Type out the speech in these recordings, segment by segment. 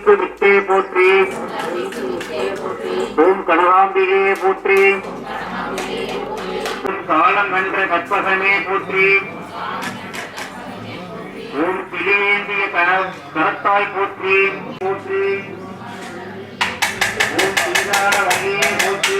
விட்டே போற்றி. ஓம் கனகாம்பிகே போற்றி. காலம் வென்ற கற்பகமே போற்றி. ஓம் கிளியேந்திய கரத்தாய் போற்றி போற்றி. ஓம் சீதார வகையே போற்றி.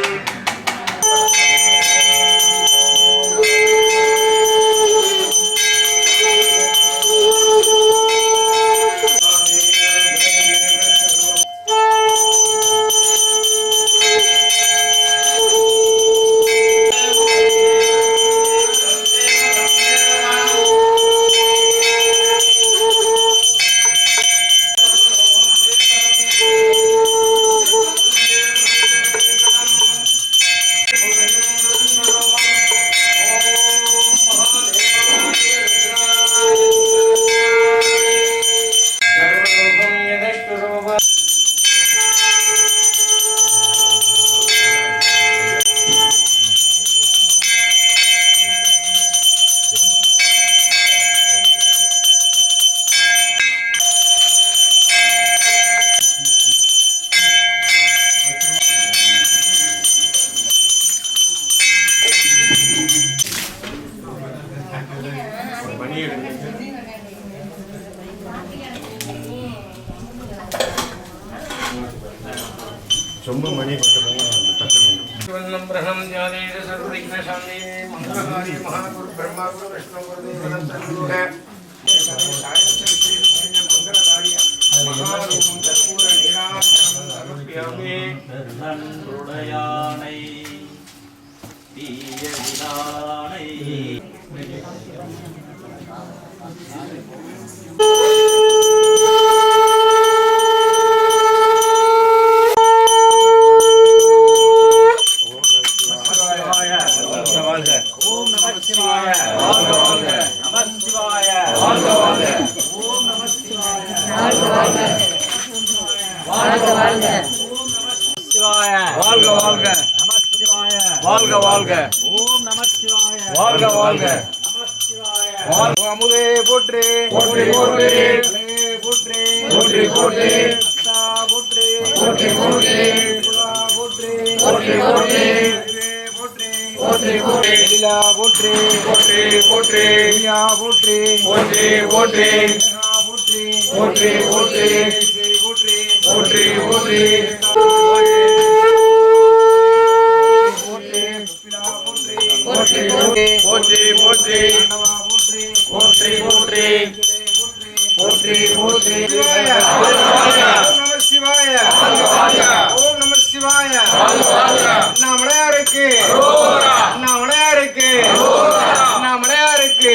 சொம்பு மணி ब्रह्म ज्ञानेन सर्वविघ्नशान्ते मंगलकार्ये महागुरु ब्रह्मा गुरु विष्णु गुरुदेव मंगलकार्य महारूपं कर्पूर नीराजनं समर्पयामि. உடையானை தீய விதானை வாழ்க வாழ்க நமச்சிவாய வாழ்க வாழ்க ஓம் நமச்சிவாய வாழ்க வாழ்க நமச்சிவாய வாழ்க அமுதே போற்றி போற்றி போற்றி போற்றி போற்றி போற்றி சா போற்றி போற்றி போற்றி புலா போற்றி போற்றி போற்றி போற்றி போற்றி போற்றி லீலா போற்றி போற்றி போற்றி யா போற்றி போற்றி போற்றி போற்றி போற்றி போற்றி போற்றி போற்றி போற்றி போற்றி போற்றி போற்றி போற்றி போற்றி போற்றி போற்றி நம சிவாய ஓம் நம சிவாய அண்ணாமலையாருக்கு அண்ணாமலையாருக்கு அண்ணாமலையாருக்கு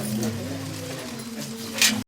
Gracias.